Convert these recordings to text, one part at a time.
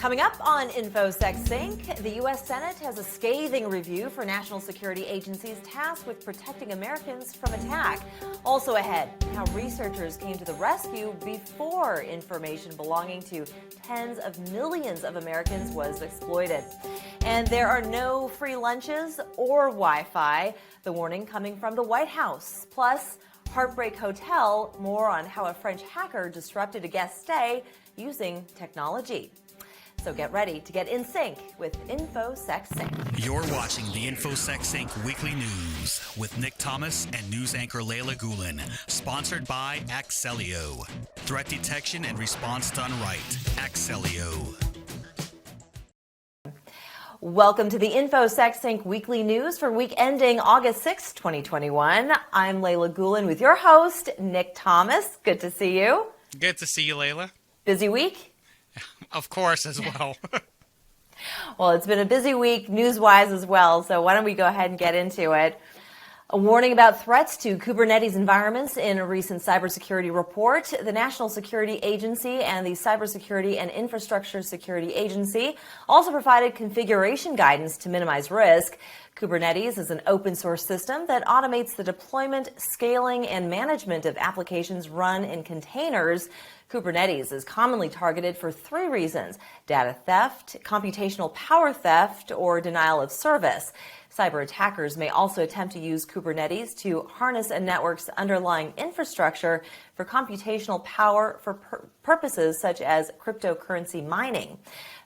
Coming up on InfoSecSync, the U.S. Senate has a scathing review for national security agencies tasked with protecting Americans from attack. Also ahead, how researchers came to the rescue before information belonging to tens of millions of Americans was exploited. And there are no free lunches or Wi-Fi, the warning coming from the White House. Plus, Heartbreak Hotel, more on how a French hacker disrupted a guest stay using technology. So get ready to get in sync with InfoSecSync. You're watching the InfoSecSync Weekly News with Nick Thomas and news anchor Leyla Gulen, sponsored by Axellio. Threat detection and response done right. Axellio. Welcome to the InfoSecSync Weekly News for week ending August 6, 2021. I'm Leyla Gulen with your host, Nick Thomas. Good to see you. Good to see you, Leyla. Busy week? Of course, as well. Well, it's been a busy week news-wise as well, so why don't we go ahead and get into it. A warning about threats to Kubernetes environments in a recent cybersecurity report. The National Security Agency and the Cybersecurity and Infrastructure Security Agency also provided configuration guidance to minimize risk. Kubernetes is an open source system that automates the deployment, scaling, and management of applications run in containers. Kubernetes is commonly targeted for three reasons: data theft, computational power theft, or denial of service. Cyber attackers may also attempt to use Kubernetes to harness a network's underlying infrastructure for computational power for purposes such as cryptocurrency mining.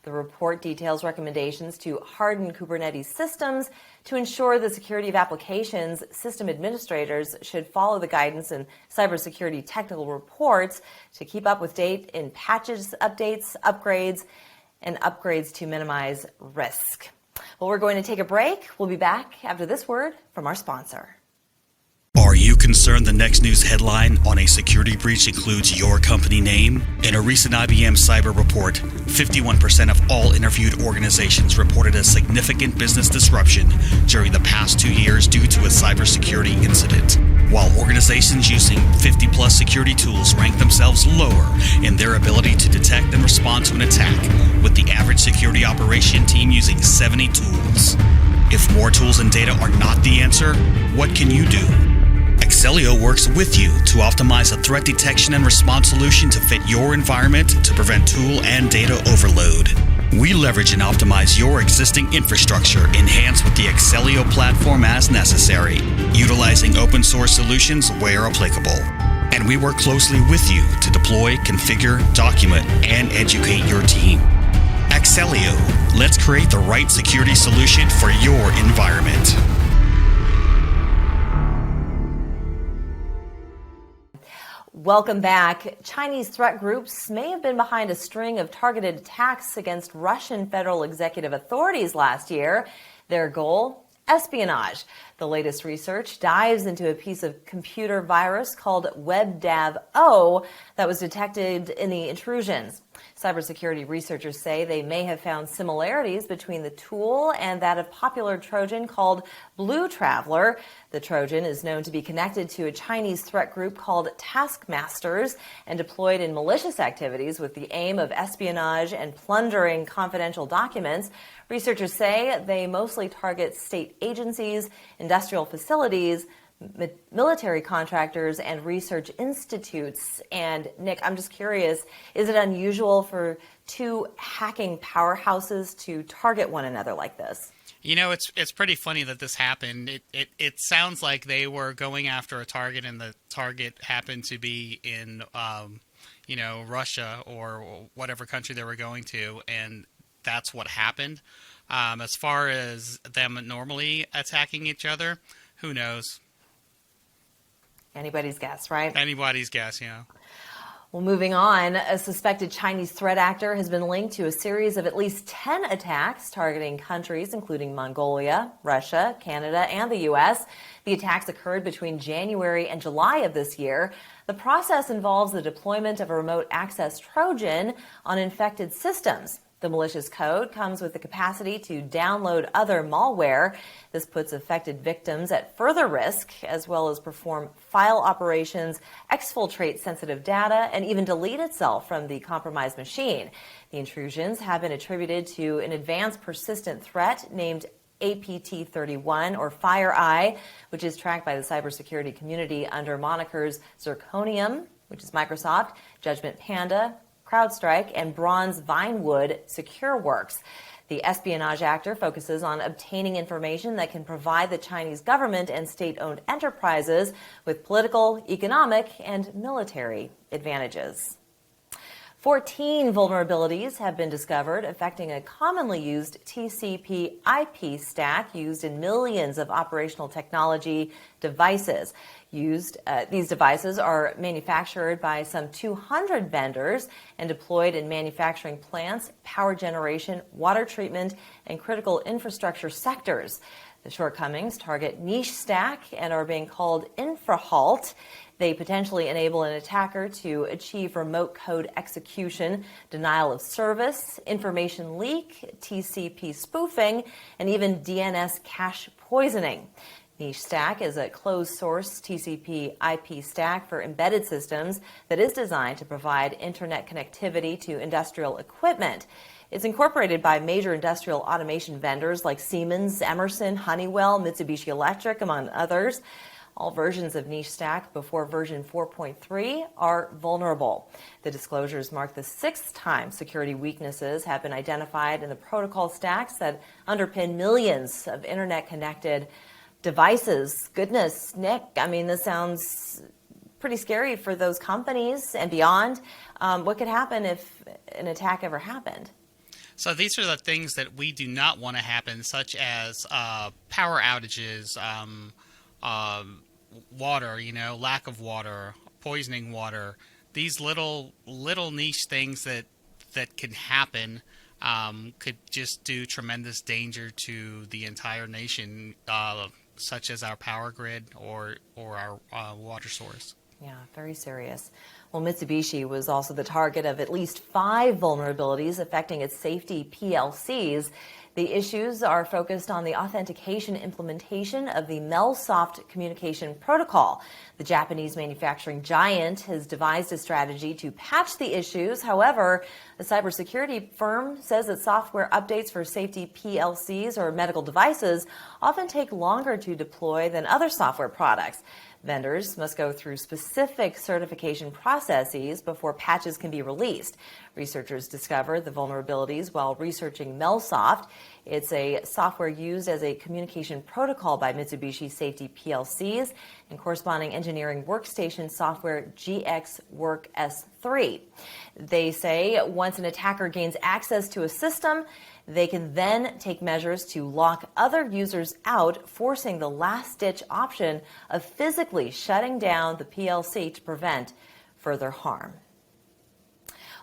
The report details recommendations to harden Kubernetes systems to ensure the security of applications. System administrators should follow the guidance in cybersecurity technical reports to keep up with date in patches, updates, upgrades, and upgrades to minimize risk. Well, we're going to take a break. We'll be back after this word from our sponsor. Are you concerned the next news headline on a security breach includes your company name? In a recent IBM cyber report, 51% of all interviewed organizations reported a significant business disruption during the past 2 years due to a cybersecurity incident, while organizations using 50-plus security tools rank themselves lower in their ability to detect and respond to an attack, with the average security operation team using 70 tools. If more tools and data are not the answer, what can you do? Axellio works with you to optimize a threat detection and response solution to fit your environment to prevent tool and data overload. We leverage and optimize your existing infrastructure, enhanced with the Axellio platform as necessary, utilizing open source solutions where applicable. And we work closely with you to deploy, configure, document, and educate your team. Axellio, let's create the right security solution for your environment. Welcome back. Chinese threat groups may have been behind a string of targeted attacks against Russian federal executive authorities last year. Their goal? Espionage. The latest research dives into a piece of computer virus called WebDAV-O that was detected in the intrusions. Cybersecurity researchers say they may have found similarities between the tool and that of popular Trojan called Blue Traveler. The Trojan is known to be connected to a Chinese threat group called Taskmasters and deployed in malicious activities with the aim of espionage and plundering confidential documents. Researchers say they mostly target state agencies, industrial facilities, military contractors, and research institutes. And Nick, I'm just curious, is it unusual for two hacking powerhouses to target one another like this? You know, it's pretty funny that this happened. It sounds like they were going after a target, and the target happened to be in, Russia or whatever country they were going to, and that's what happened. As far as them normally attacking each other, who knows? Anybody's guess, right? Anybody's guess, yeah. Well, moving on, a suspected Chinese threat actor has been linked to a series of at least 10 attacks targeting countries including Mongolia, Russia, Canada, and the U.S. The attacks occurred between January and July of this year. The process involves the deployment of a remote access Trojan on infected systems. The malicious code comes with the capacity to download other malware. This puts affected victims at further risk, as well as perform file operations, exfiltrate sensitive data, and even delete itself from the compromised machine. The intrusions have been attributed to an advanced persistent threat named APT31 or FireEye, which is tracked by the cybersecurity community under monikers Zirconium, which is Microsoft, Judgment Panda, CrowdStrike, and Bronze Vinewood SecureWorks. The espionage actor focuses on obtaining information that can provide the Chinese government and state-owned enterprises with political, economic, and military advantages. 14 vulnerabilities have been discovered affecting a commonly used TCP IP stack used in millions of operational technology devices. These devices are manufactured by some 200 vendors and deployed in manufacturing plants, power generation, water treatment, and critical infrastructure sectors. The shortcomings target niche stack and are being called infra-halt. They potentially enable an attacker to achieve remote code execution, denial of service, information leak, TCP spoofing, and even DNS cache poisoning. Niche Stack is a closed-source TCP IP stack for embedded systems that is designed to provide internet connectivity to industrial equipment. It's incorporated by major industrial automation vendors like Siemens, Emerson, Honeywell, Mitsubishi Electric, among others. All versions of Niche Stack before version 4.3 are vulnerable. The disclosures mark the 6th time security weaknesses have been identified in the protocol stacks that underpin millions of internet-connected devices. Goodness, Nick, I mean, this sounds pretty scary for those companies and beyond. What could happen if an attack ever happened? So these are the things that we do not want to happen, such as power outages, water, lack of water, poisoning water. These little niche things that can happen could just do tremendous danger to the entire nation, such as our power grid or our water source. Yeah, very serious. Well, Mitsubishi was also the target of at least 5 vulnerabilities affecting its safety PLCs. The issues are focused on the authentication implementation of the MALWARE communication protocol. The Japanese manufacturing giant has devised a strategy to patch the issues. However, the cybersecurity firm says that software updates for safety PLCs or medical devices often take longer to deploy than other software products. Vendors must go through specific certification processes before patches can be released. Researchers discovered the vulnerabilities while researching MALWARE. It's a software used as a communication protocol by Mitsubishi Safety PLCs and corresponding engineering workstation software GXWork S3. They say once an attacker gains access to a system, they can then take measures to lock other users out, forcing the last-ditch option of physically shutting down the PLC to prevent further harm.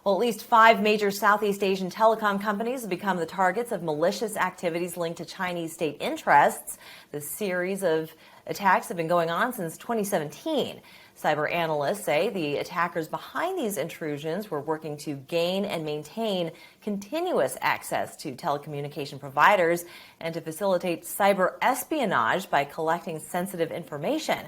Well, at least 5 major Southeast Asian telecom companies have become the targets of malicious activities linked to Chinese state interests. The series of attacks have been going on since 2017. Cyber analysts say the attackers behind these intrusions were working to gain and maintain continuous access to telecommunication providers and to facilitate cyber espionage by collecting sensitive information.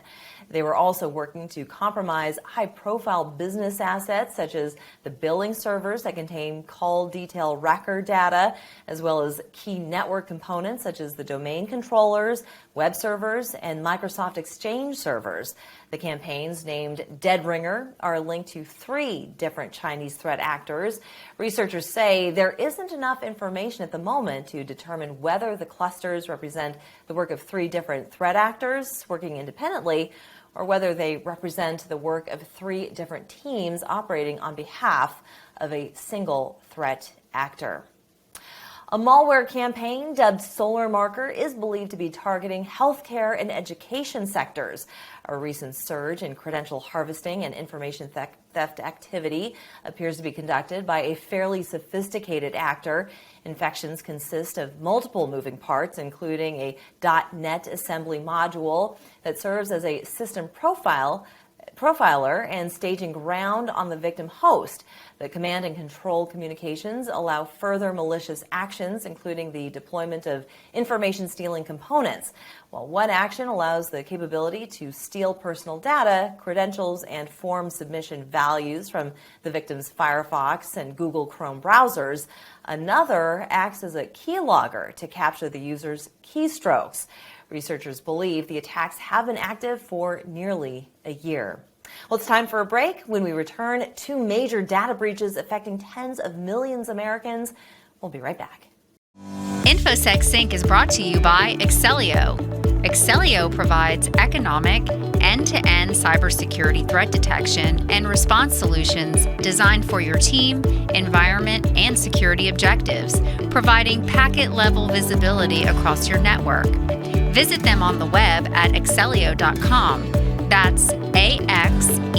They were also working to compromise high-profile business assets such as the billing servers that contain call detail record data, as well as key network components such as the domain controllers, web servers, and Microsoft Exchange servers. The campaigns named Dead Ringer are linked to 3 different Chinese threat actors. Researchers say there isn't enough information at the moment to determine whether the clusters represent the work of 3 different threat actors working independently or whether they represent the work of 3 different teams operating on behalf of a single threat actor. A malware campaign dubbed Solar Marker is believed to be targeting healthcare and education sectors. A recent surge in credential harvesting and information theft activity appears to be conducted by a fairly sophisticated actor. Infections consist of multiple moving parts, including a .NET assembly module that serves as a system profiler and staging ground on the victim host. The command and control communications allow further malicious actions, including the deployment of information stealing components, while one action allows the capability to steal personal data, credentials, and form submission values from the victim's Firefox and Google Chrome browsers. Another acts as a keylogger to capture the user's keystrokes. Researchers believe the attacks have been active for nearly a year. Well, it's time for a break. When we return, 2 major data breaches affecting tens of millions of Americans. We'll be right back. InfoSecSync is brought to you by Excelio. Excelio provides economic, end-to-end cybersecurity threat detection and response solutions designed for your team, environment, and security objectives, providing packet-level visibility across your network. Visit them on the web at excelio.com. That's AXELLIO.com.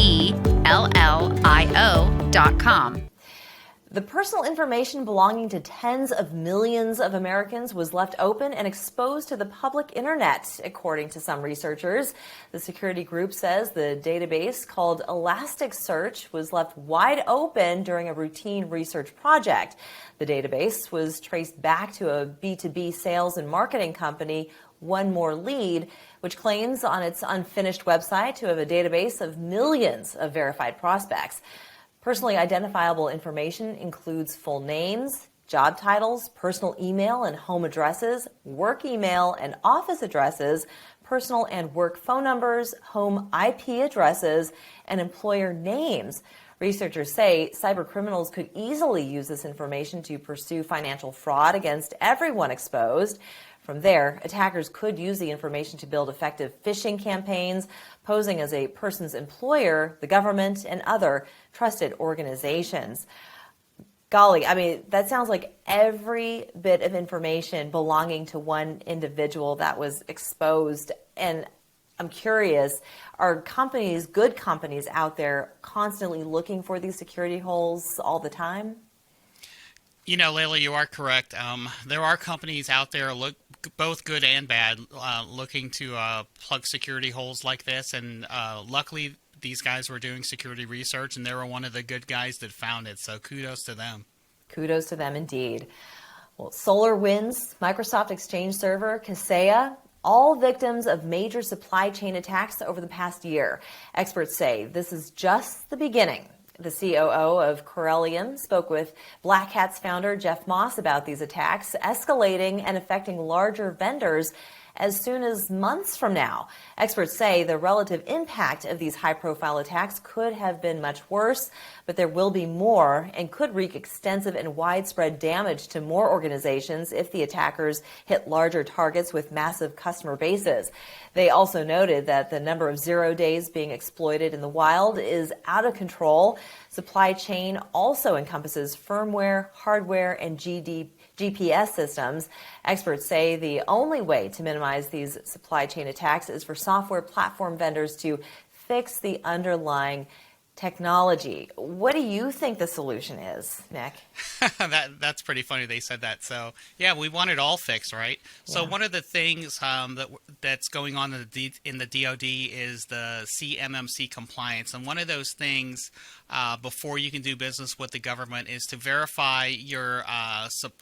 The personal information belonging to tens of millions of Americans was left open and exposed to the public internet, according to some researchers. The security group says the database, called Elasticsearch, was left wide open during a routine research project. The database was traced back to a B2B sales and marketing company, One More Lead, which claims on its unfinished website to have a database of millions of verified prospects. Personally identifiable information includes full names, job titles, personal email and home addresses, work email and office addresses, personal and work phone numbers, home IP addresses, and employer names. Researchers say cybercriminals could easily use this information to pursue financial fraud against everyone exposed. From there, attackers could use the information to build effective phishing campaigns, posing as a person's employer, the government, and other trusted organizations. Golly, I mean, that sounds like every bit of information belonging to one individual that was exposed. And I'm curious, are companies, good companies out there, constantly looking for these security holes all the time? You know, Leyla, you are correct. There are companies out there, both good and bad, looking to plug security holes like this. And luckily, these guys were doing security research, and they were one of the good guys that found it. So kudos to them. Kudos to them indeed. Well, SolarWinds, Microsoft Exchange Server, Kaseya, all victims of major supply chain attacks over the past year. Experts say this is just the beginning. The COO of Corellium spoke with Black Hat's founder Jeff Moss about these attacks escalating and affecting larger vendors as soon as months from now. Experts say the relative impact of these high-profile attacks could have been much worse, but there will be more and could wreak extensive and widespread damage to more organizations if the attackers hit larger targets with massive customer bases. They also noted that the number of 0 days being exploited in the wild is out of control. Supply chain also encompasses firmware, hardware, and GPS systems. Experts say the only way to minimize these supply chain attacks is for software platform vendors to fix the underlying technology. What do you think the solution is, Nick? That's pretty funny they said that. So, yeah, we want it all fixed, right? So one of the things that's going on in the DoD is the CMMC compliance. And one of those things before you can do business with the government is to verify your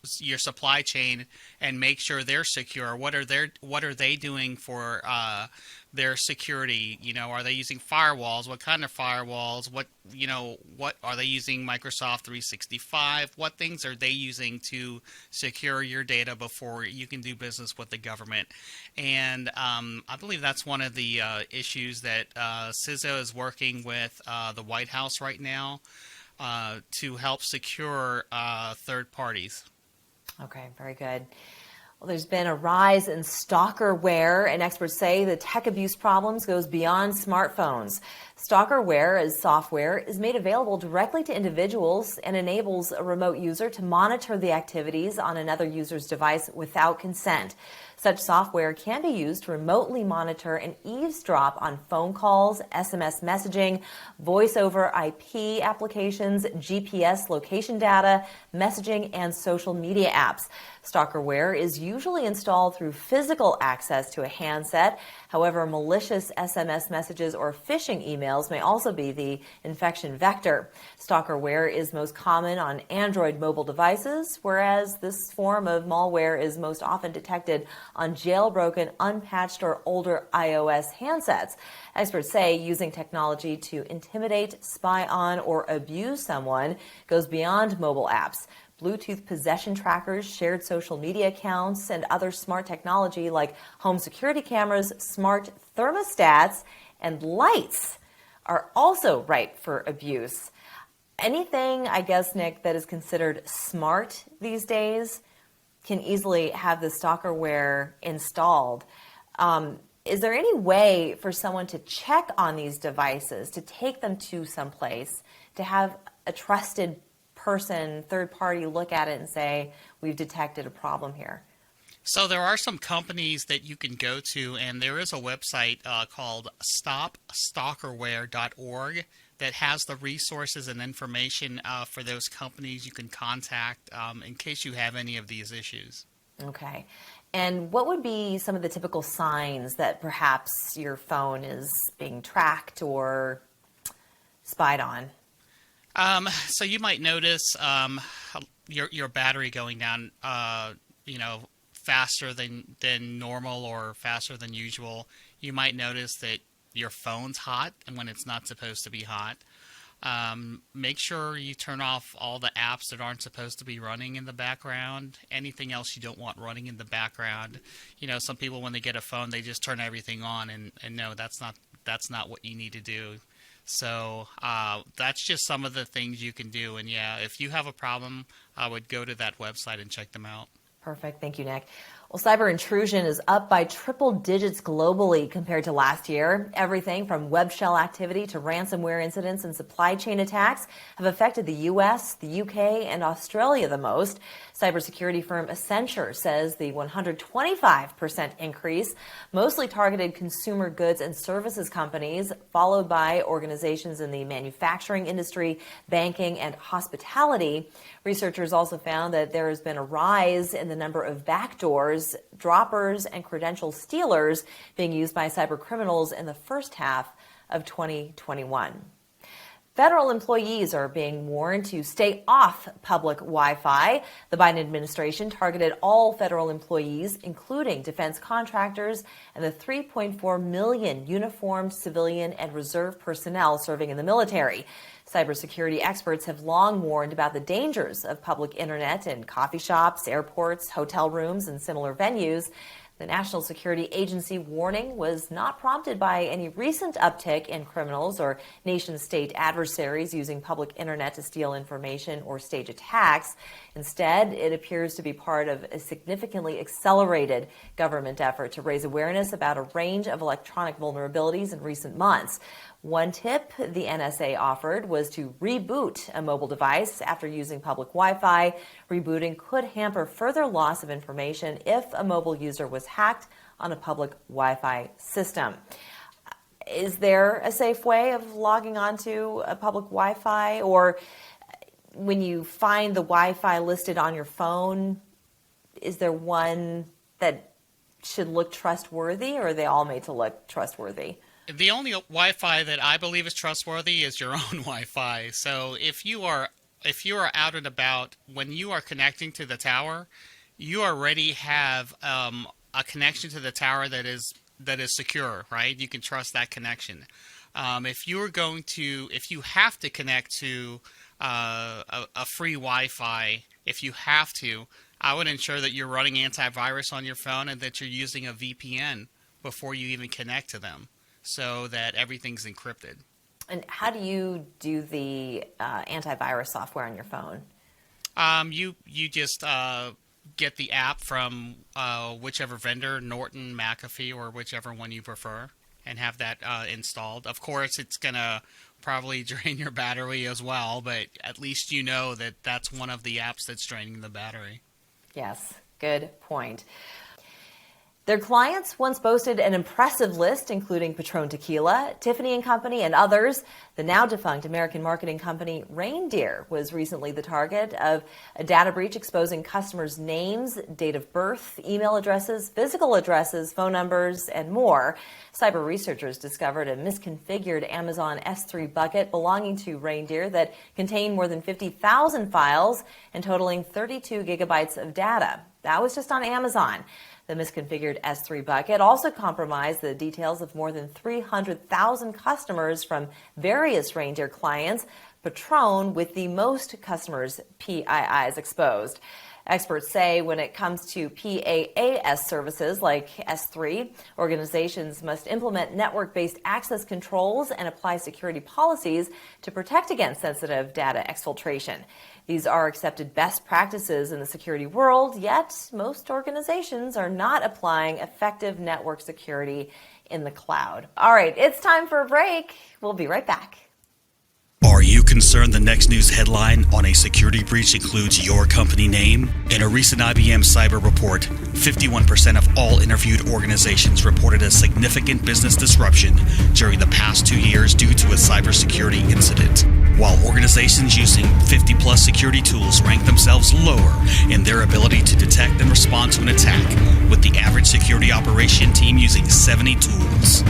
supply chain and make sure they're secure. What are they doing for their security? You know, are they using firewalls? What kind of firewalls? What are they using? Microsoft 365? What things are they using to secure your data before you can do business with the government? And I believe that's one of the issues that CISA is working with the White House right now to help secure third parties. Okay, very good. Well, there's been a rise in stalkerware, and experts say the tech abuse problems goes beyond smartphones. Stalkerware as software is made available directly to individuals and enables a remote user to monitor the activities on another user's device without consent. Such software can be used to remotely monitor and eavesdrop on phone calls, SMS messaging, voice over IP applications, GPS location data, messaging, and social media apps. Stalkerware is usually installed through physical access to a handset. However, malicious SMS messages or phishing emails may also be the infection vector. Stalkerware is most common on Android mobile devices, whereas this form of malware is most often detected on jailbroken, unpatched, or older iOS handsets. Experts say using technology to intimidate, spy on, or abuse someone goes beyond mobile apps. Bluetooth possession trackers, shared social media accounts, and other smart technology like home security cameras, smart thermostats, and lights are also ripe for abuse. Anything, I guess, Nick, that is considered smart these days can easily have the stalkerware installed. Is there any way for someone to check on these devices, to take them to someplace, to have a trusted person, third party, look at it and say, we've detected a problem here? So there are some companies that you can go to, and there is a website called stopstalkerware.org that has the resources and information for those companies you can contact in case you have any of these issues. Okay. And what would be some of the typical signs that perhaps your phone is being tracked or spied on? So you might notice your battery going down, faster than normal or faster than usual. You might notice that your phone's hot and when it's not supposed to be hot. Make sure you turn off all the apps that aren't supposed to be running in the background. Anything else you don't want running in the background. Some people, when they get a phone, they just turn everything on, and no, that's not what you need to do. So that's just some of the things you can do. And yeah, if you have a problem, I would go to that website and check them out. Perfect. Thank you, Nick. Well, cyber intrusion is up by triple digits globally compared to last year. Everything from web shell activity to ransomware incidents and supply chain attacks have affected the U.S., the UK, and Australia the most. Cybersecurity firm Accenture says the 125% increase mostly targeted consumer goods and services companies, followed by organizations in the manufacturing industry, banking, and hospitality. Researchers also found that there has been a rise in the number of backdoors, droppers, and credential stealers being used by cyber criminals in the first half of 2021. Federal employees are being warned to stay off public Wi-Fi. The Biden administration targeted all federal employees, including defense contractors and the 3.4 million uniformed civilian and reserve personnel serving in the military. Cybersecurity experts have long warned about the dangers of public internet in coffee shops, airports, hotel rooms, and similar venues. The National Security Agency warning was not prompted by any recent uptick in criminals or nation-state adversaries using public internet to steal information or stage attacks. Instead, it appears to be part of a significantly accelerated government effort to raise awareness about a range of electronic vulnerabilities in recent months. One tip the NSA offered was to reboot a mobile device after using public Wi-Fi. Rebooting could hamper further loss of information if a mobile user was hacked on a public Wi-Fi system. Is there a safe way of logging onto a public Wi-Fi? Or when you find the Wi-Fi listed on your phone, is there one that should look trustworthy, or are they all made to look trustworthy? The only Wi-Fi that I believe is trustworthy is your own Wi-Fi. So if you are out and about, when you are connecting to the tower, you already have a connection to the tower that is secure, right? You can trust that connection. If you have to connect to a free Wi-Fi, if you have to, I would ensure that you're running antivirus on your phone and that you're using a VPN before you even connect to them, so that everything's encrypted. And how do you do the antivirus software on your phone? You just get the app from whichever vendor, Norton, McAfee, or whichever one you prefer, and have that installed. Of course, it's going to probably drain your battery as well, but at least you know that that's one of the apps that's draining the battery. Yes, good point. Their clients once boasted an impressive list, including Patron Tequila, Tiffany & Company, and others. The now-defunct American marketing company REINDEER was recently the target of a data breach exposing customers' names, date of birth, email addresses, physical addresses, phone numbers, and more. Cyber researchers discovered a misconfigured Amazon S3 bucket belonging to REINDEER that contained more than 50,000 files and totaling 32 gigabytes of data. That was just on Amazon. The misconfigured S3 bucket also compromised the details of more than 300,000 customers from various REINDEER clients, Patron with the most customers' PIIs exposed. Experts say when it comes to PaaS services like S3, organizations must implement network-based access controls and apply security policies to protect against sensitive data exfiltration. These are accepted best practices in the security world, yet most organizations are not applying effective network security in the cloud. All right, it's time for a break. We'll be right back. Are you concerned the next news headline on a security breach includes your company name? In a recent IBM cyber report, 51% of all interviewed organizations reported a significant business disruption during the past 2 years due to a cybersecurity incident. While organizations using 50-plus security tools rank themselves lower in their ability to detect and respond to an attack, with the average security operation team using 70 tools.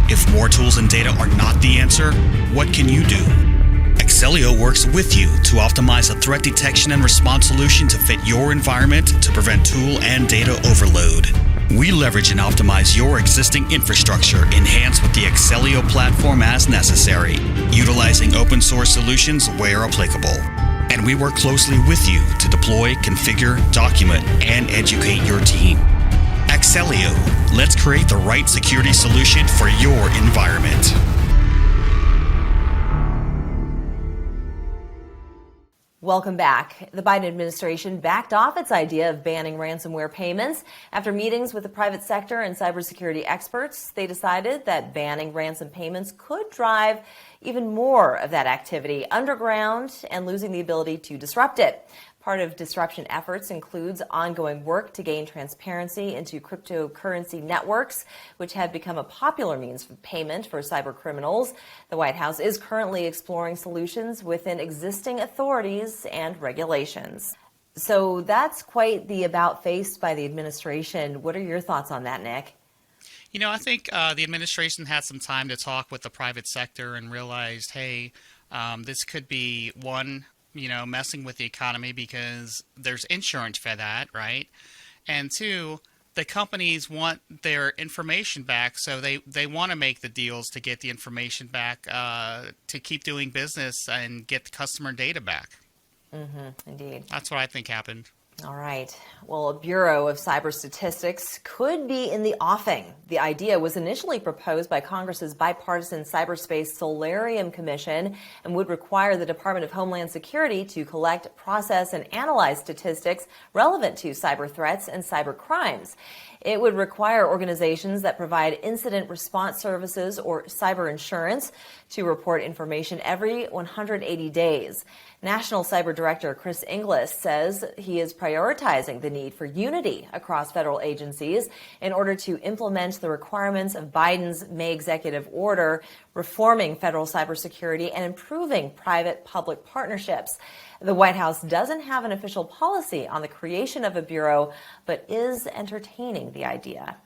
If more tools and data are not the answer, what can you do? Excelio works with you to optimize a threat detection and response solution to fit your environment to prevent tool and data overload. We leverage and optimize your existing infrastructure, enhanced with the Excelio platform as necessary, utilizing open source solutions where applicable. And we work closely with you to deploy, configure, document, and educate your team. Excelio, let's create the right security solution for your environment. Welcome back. The Biden administration backed off its idea of banning ransomware payments. After meetings with the private sector and cybersecurity experts, they decided that banning ransom payments could drive even more of that activity underground and losing the ability to disrupt it. Part of disruption efforts includes ongoing work to gain transparency into cryptocurrency networks, which have become a popular means of payment for cyber criminals. The White House is currently exploring solutions within existing authorities and regulations. So that's quite the about face by the administration. What are your thoughts on that, Nick? You know, I think the administration had some time to talk with the private sector and realized, hey, this could be one, messing with the economy because there's insurance for that, right? And two, the companies want their information back, so they want to make the deals to get the information back to keep doing business and get the customer data back. Indeed. That's what I think happened. All right. Well, a Bureau of Cyber Statistics could be in the offing. The idea was initially proposed by Congress's bipartisan cyberspace Solarium Commission and would require the Department of Homeland Security to collect, process, and analyze statistics relevant to cyber threats and cyber crimes. It would require organizations that provide incident response services or cyber insurance to report information every 180 days. National Cyber Director Chris Inglis says he is prioritizing the need for unity across federal agencies in order to implement the requirements of Biden's May executive order reforming federal cybersecurity and improving private-public partnerships. The White House doesn't have an official policy on the creation of a bureau, but is entertaining the idea.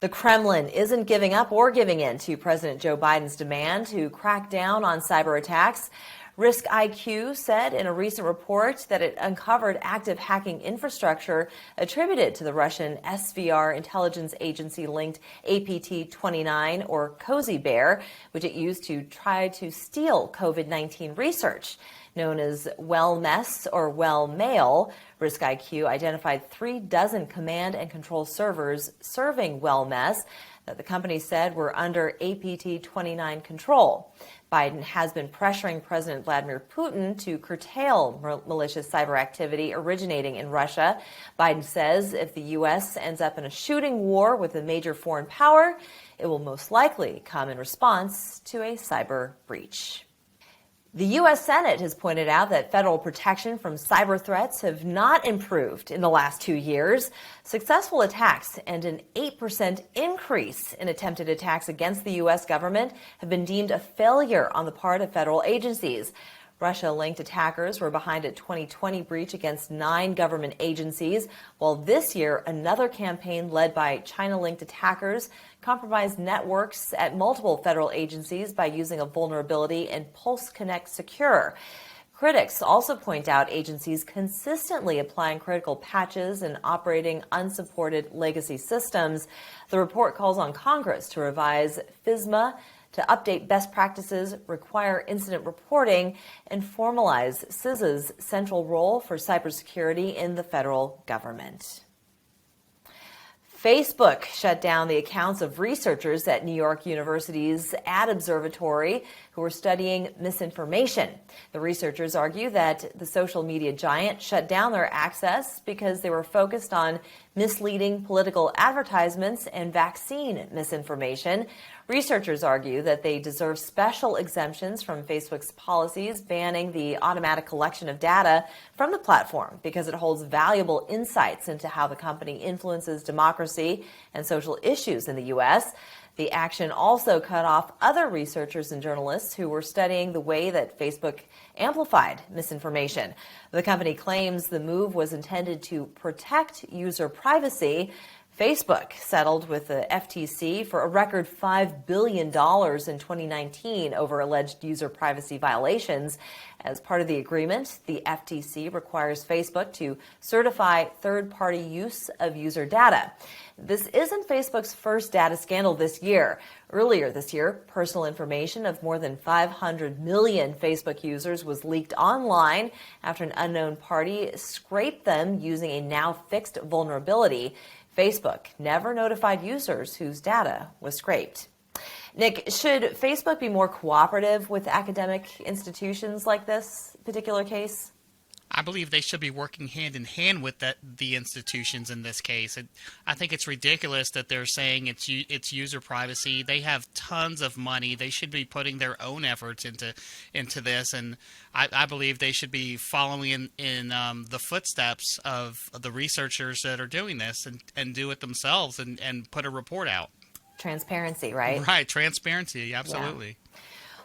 The Kremlin isn't giving up or giving in to President Joe Biden's demand to crack down on cyber attacks. Risk IQ said in a recent report that it uncovered active hacking infrastructure attributed to the Russian SVR intelligence agency-linked APT-29 or CYBERSECURITY, which it used to try to steal COVID-19 research. Known as WELLMESS or WELLMAIL, Risk IQ identified 36 command and control servers serving WELLMESS that the company said were under APT-29 control. Biden has been pressuring President Vladimir Putin to curtail malicious cyber activity originating in Russia. Biden says if the U.S. ends up in a shooting war with a major foreign power, it will most likely come in response to a cyber breach. The U.S. Senate has pointed out that federal protection from cyber threats have not improved in the last 2 years. Successful attacks and an 8% increase in attempted attacks against the U.S. government have been deemed a failure on the part of federal agencies. Russia-linked attackers were behind a 2020 breach against 9 government agencies, while this year another campaign led by China-linked attackers compromised networks at multiple federal agencies by using a vulnerability in Pulse Connect Secure. Critics also point out agencies consistently applying critical patches and operating unsupported legacy systems. The report calls on Congress to revise FISMA, to update best practices, require incident reporting, and formalize CISA's central role for cybersecurity in the federal government. Facebook shut down the accounts of researchers at New York University's Ad Observatory who were studying misinformation. The researchers argue that the social media giant shut down their access because they were focused on misleading political advertisements and vaccine misinformation. Researchers argue that they deserve special exemptions from Facebook's policies banning the automatic collection of data from the platform because it holds valuable insights into how the company influences democracy and social issues in the U.S. The action also cut off other researchers and journalists who were studying the way that Facebook amplified misinformation. The company claims the move was intended to protect user privacy. Facebook settled with the FTC for a record $5 billion in 2019 over alleged user privacy violations. As part of the agreement, the FTC requires Facebook to certify third-party use of user data. This isn't Facebook's first data scandal this year. Earlier this year, personal information of more than 500 million Facebook users was leaked online after an unknown party scraped them using a now-fixed vulnerability. Facebook never notified users whose data was scraped. Nick, should Facebook be more cooperative with academic institutions like this particular case? I believe they should be working hand in hand with the institutions in this case. I think it's ridiculous that they're saying it's user privacy. They have tons of money. They should be putting their own efforts into this, and I believe they should be following in the footsteps of the researchers that are doing this and do it themselves and put a report out. Transparency, right? Right, transparency, absolutely. Yeah.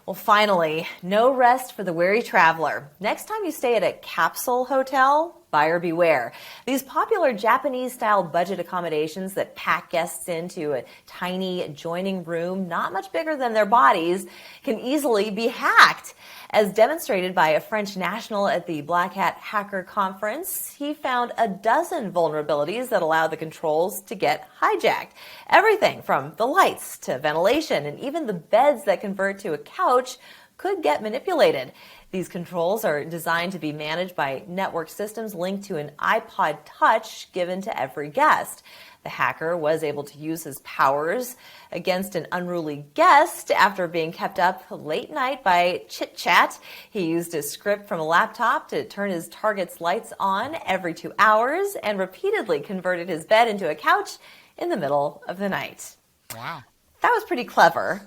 Well, finally, no rest for the weary traveler. Next time you stay at a capsule hotel, buyer beware. These popular Japanese-style budget accommodations that pack guests into a tiny adjoining room not much bigger than their bodies can easily be hacked. As demonstrated by a French national at the Black Hat Hacker Conference, he found a dozen vulnerabilities that allow the controls to get hijacked. Everything from the lights to ventilation and even the beds that convert to a couch could get manipulated. These controls are designed to be managed by network systems linked to an iPod Touch given to every guest. The hacker was able to use his powers against an unruly guest after being kept up late night by chit-chat. He used a script from a laptop to turn his target's lights on every 2 hours and repeatedly converted his bed into a couch in the middle of the night. Wow. That was pretty clever.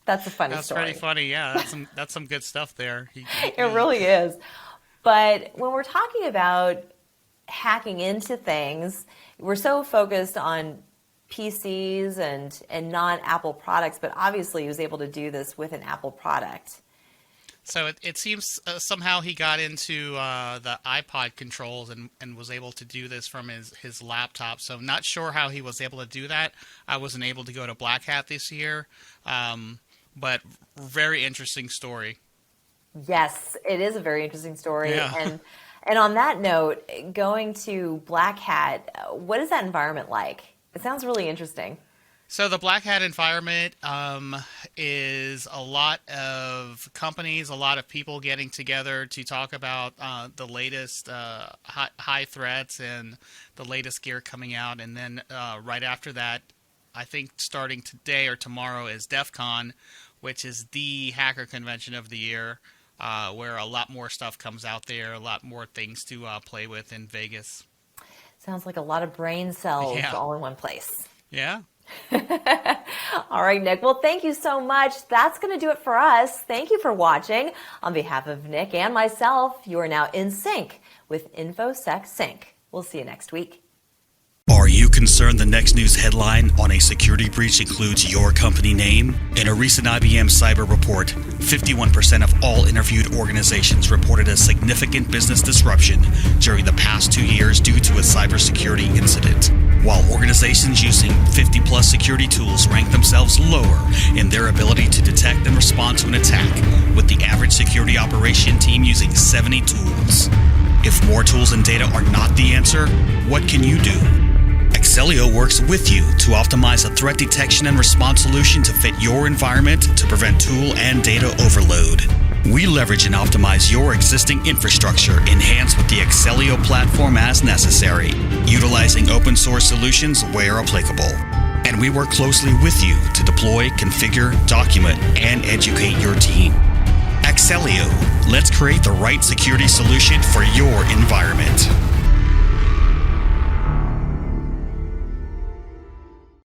That's a funny story. That's pretty funny, yeah. That's some good stuff there. It really is. But when we're talking about hacking into things, we're so focused on PCs and non-Apple products, but obviously he was able to do this with an Apple product. So it seems somehow he got into the iPod controls and was able to do this from his laptop. So I'm not sure how he was able to do that. I wasn't able to go to Black Hat this year, but very interesting story. Yes, it is a very interesting story. Yeah. And on that note, going to Black Hat, what is that environment like? It sounds really interesting. So the Black Hat environment is a lot of companies, a lot of people getting together to talk about the latest high threats and the latest gear coming out. And then right after that, I think starting today or tomorrow is DEF CON, which is the hacker convention of the year, where a lot more stuff comes out there, a lot more things to play with in Vegas. Sounds like a lot of brain cells all in one place. Yeah. All right, Nick. Well, thank you so much. That's going to do it for us. Thank you for watching. On behalf of Nick and myself, you are now in sync with InfoSecSync. We'll see you next week. Are you concerned the next news headline on a security breach includes your company name? In a recent IBM cyber report, 51% of all interviewed organizations reported a significant business disruption during the past 2 years due to a cybersecurity incident. While organizations using 50-plus security tools rank themselves lower in their ability to detect and respond to an attack, with the average security operation team using 70 tools. If more tools and data are not the answer, what can you do? Excelio works with you to optimize a threat detection and response solution to fit your environment to prevent tool and data overload. We leverage and optimize your existing infrastructure enhanced with the Excelio platform as necessary, utilizing open source solutions where applicable. And we work closely with you to deploy, configure, document, and educate your team. Excelio, let's create the right security solution for your environment.